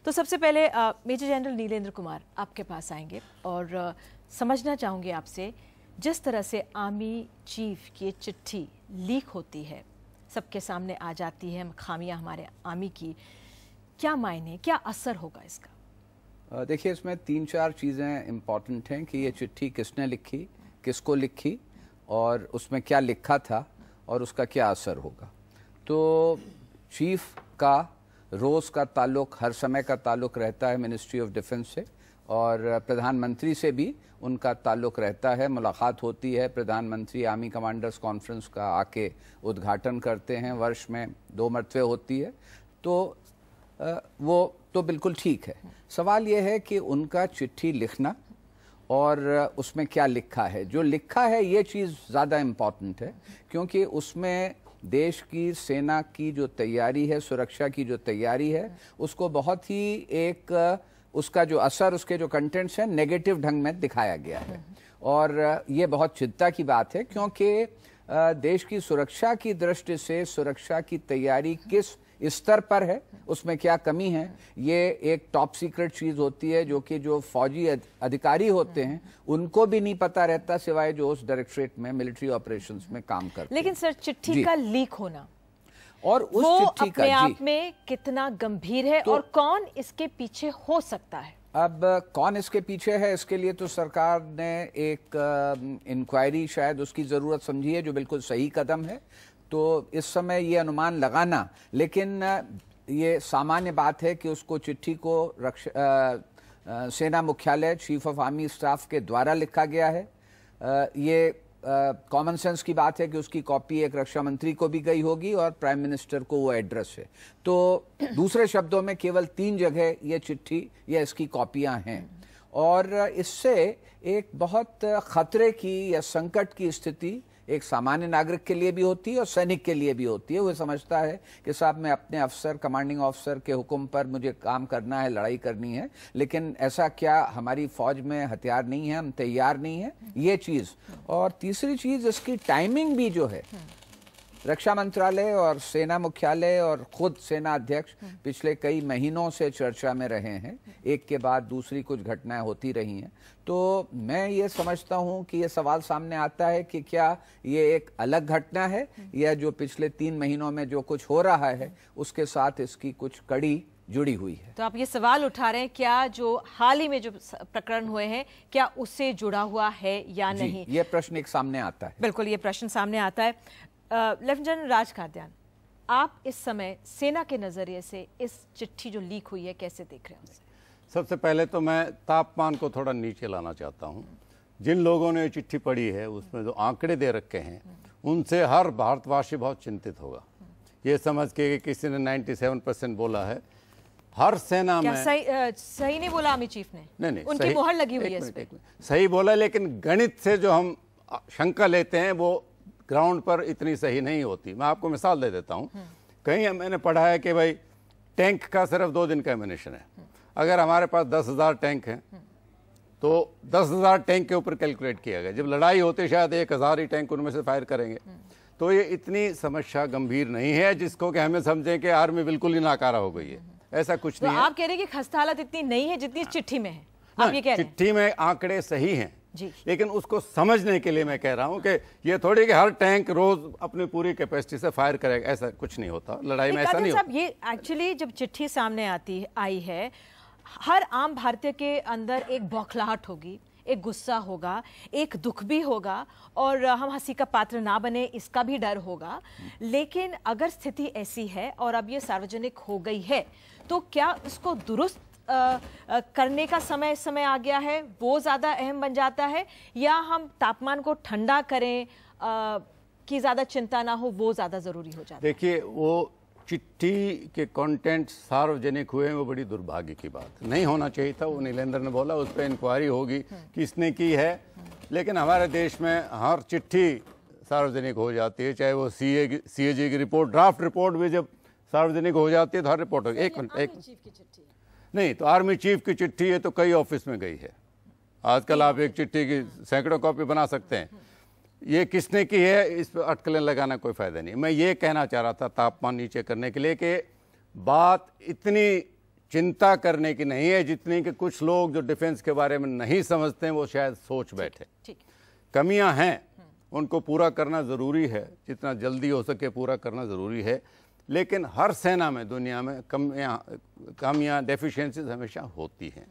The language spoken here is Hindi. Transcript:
तो सबसे पहले मेजर जनरल नीलेंद्र कुमार आपके पास आएंगे और समझना चाहूँगी आपसे, जिस तरह से आर्मी चीफ की चिट्ठी लीक होती है, सबके सामने आ जाती है खामियां हमारे आर्मी की, क्या मायने, क्या असर होगा इसका? देखिए, इसमें 3-4 चीज़ें इम्पॉर्टेंट हैं कि ये चिट्ठी किसने लिखी, किसको लिखी और उसमें क्या लिखा था और उसका क्या असर होगा। तो चीफ का रोज़ का ताल्लुक़, हर समय का ताल्लुक़ रहता है मिनिस्ट्री ऑफ डिफेंस से, और प्रधानमंत्री से भी उनका ताल्लुक़ रहता है, मुलाकात होती है। प्रधानमंत्री आर्मी कमांडर्स कॉन्फ्रेंस का आके उद्घाटन करते हैं, वर्ष में 2 मरतबे होती है, तो वो तो बिल्कुल ठीक है। सवाल ये है कि उनका चिट्ठी लिखना और उसमें क्या लिखा है। जो लिखा है ये चीज़ ज़्यादा इम्पॉर्टेंट है, क्योंकि उसमें देश की सेना की जो तैयारी है, सुरक्षा की जो तैयारी है, उसको बहुत ही एक उसका जो असर, उसके जो कंटेंट्स हैं, नेगेटिव ढंग में दिखाया गया है। और ये बहुत चिंता की बात है, क्योंकि देश की सुरक्षा की दृष्टि से सुरक्षा की तैयारी किस स्तर पर है, उसमें क्या कमी है, ये एक टॉप सीक्रेट चीज़ होती है, जो कि जो फौजी अधिकारी होते हैं उनको भी नहीं पता रहता, सिवाय जो उस डायरेक्टरेट में मिलिट्री ऑपरेशंस में काम करते हैं। लेकिन सर, चिट्ठी का लीक होना और उस वो चिट्ठी अपने का आप में कितना गंभीर है, और कौन इसके पीछे हो सकता है? अब कौन इसके पीछे है, इसके लिए तो सरकार ने एक इंक्वायरी शायद उसकी ज़रूरत समझी है, जो बिल्कुल सही कदम है। तो इस समय ये अनुमान लगाना, लेकिन ये सामान्य बात है कि उसको चिट्ठी को सेना मुख्यालय, चीफ ऑफ आर्मी स्टाफ के द्वारा लिखा गया है। ये कॉमन सेंस की बात है कि उसकी कॉपी एक रक्षा मंत्री को भी गई होगी और प्राइम मिनिस्टर को वो एड्रेस है। तो दूसरे शब्दों में केवल 3 जगह ये चिट्ठी या इसकी कॉपियां हैं, और इससे एक बहुत खतरे की या संकट की स्थिति एक सामान्य नागरिक के लिए भी होती है और सैनिक के लिए भी होती है। वो समझता है कि साहब, मैं अपने अफसर, कमांडिंग ऑफिसर के हुक्म पर मुझे काम करना है, लड़ाई करनी है, लेकिन ऐसा क्या हमारी फौज में हथियार नहीं है, हम तैयार नहीं है, ये चीज़। और तीसरी चीज़, इसकी टाइमिंग भी जो है, रक्षा मंत्रालय और सेना मुख्यालय और खुद सेना अध्यक्ष पिछले कई महीनों से चर्चा में रहे हैं, एक के बाद दूसरी कुछ घटनाएं होती रही हैं। तो मैं ये समझता हूं कि ये सवाल सामने आता है कि क्या ये एक अलग घटना है, या जो पिछले 3 महीनों में जो कुछ हो रहा है उसके साथ इसकी कुछ कड़ी जुड़ी हुई है। तो आप ये सवाल उठा रहे हैं, क्या जो हाल ही में जो प्रकरण हुए हैं, क्या उससे जुड़ा हुआ है या नहीं? ये प्रश्न एक सामने आता है। बिल्कुल, ये प्रश्न सामने आता है। लेफ्टिनेंट जनरल राज कादियान, आप इस समय सेना के नजरिए से इस चिट्ठी जो लीक हुई है कैसे देख रहे हैं? सबसे पहले तो मैं तापमान को थोड़ा नीचे लाना चाहता हूं। जिन लोगों ने चिट्ठी पढ़ी है, उसमें जो आंकड़े दे रखे हैं, उनसे हर भारतवासी बहुत चिंतित होगा। ये समझ के कि किसी ने 97% बोला है, हर सेना में सही नहीं बोला आर्मी चीफ ने? नहीं, उनकी मुहर लगी हुई है इस पे। सही बोला, लेकिन गणित से जो हम शंका लेते हैं वो ग्राउंड पर इतनी सही नहीं होती। मैं आपको मिसाल दे देता हूँ। कहीं मैंने पढ़ा है कि भाई टैंक का सिर्फ 2 दिन का एमिनेशन है। अगर हमारे पास 10,000 टैंक हैं तो 10,000 टैंक के ऊपर कैलकुलेट किया गया। जब लड़ाई होती शायद 1,000 ही टैंक उनमें से फायर करेंगे। तो ये इतनी समस्या गंभीर नहीं है जिसको कि हमें समझें कि आर्मी बिल्कुल ही नाकारा हो गई है। ऐसा कुछ नहीं है। आप कह रहे हैं कि खस्ता हालत इतनी नहीं है जितनी चिट्ठी में है? आप ये कह रहे हैं? चिट्ठी में आंकड़े सही हैं जी, लेकिन उसको समझने के लिए मैं कह रहा हूं कि ये थोड़ी कि हर टैंक रोज अपनी पूरी कैपेसिटी से फायर करेगा, ऐसा कुछ नहीं होता। लड़ाई में ऐसा नहीं होता। ये एक्चुअली जब चिट्ठी सामने आई है, हर आम भारतीय के अंदर एक बौखलाहट होगी, एक गुस्सा होगा, एक दुख भी होगा, और हम हंसी का पात्र ना बने इसका भी डर होगा। लेकिन अगर स्थिति ऐसी है और अब ये सार्वजनिक हो गई है, तो क्या इसको दुरुस्त करने का समय आ गया है, वो ज़्यादा अहम बन जाता है, या हम तापमान को ठंडा करें कि ज़्यादा चिंता ना हो, वो ज़्यादा ज़रूरी हो जाता है? देखिए, वो चिट्ठी के कंटेंट सार्वजनिक हुए हैं, वो बड़ी दुर्भाग्य की बात, नहीं होना चाहिए था। वो नीलेंद्र ने बोला उस पर इंक्वायरी होगी किसने की है, लेकिन हमारे देश में हर चिट्ठी सार्वजनिक हो जाती है, चाहे वो CAG की रिपोर्ट, ड्राफ्ट रिपोर्ट भी जब सार्वजनिक हो जाती है तो हर रिपोर्ट होगी। एक नहीं, तो आर्मी चीफ की चिट्ठी है तो कई ऑफिस में गई है। आजकल आप एक चिट्ठी की सैकड़ों कॉपी बना सकते हैं। ये किसने की है, इस पर अटकलें लगाना कोई फ़ायदा नहीं। मैं ये कहना चाह रहा था तापमान नीचे करने के लिए कि बात इतनी चिंता करने की नहीं है जितनी कि कुछ लोग जो डिफेंस के बारे में नहीं समझते हैं वो शायद सोच बैठे। ठीक। कमियां हैं, उनको पूरा करना ज़रूरी है, जितना जल्दी हो सके पूरा करना ज़रूरी है, लेकिन हर सेना में दुनिया में कमियां डेफिशिएंसीज हमेशा होती हैं।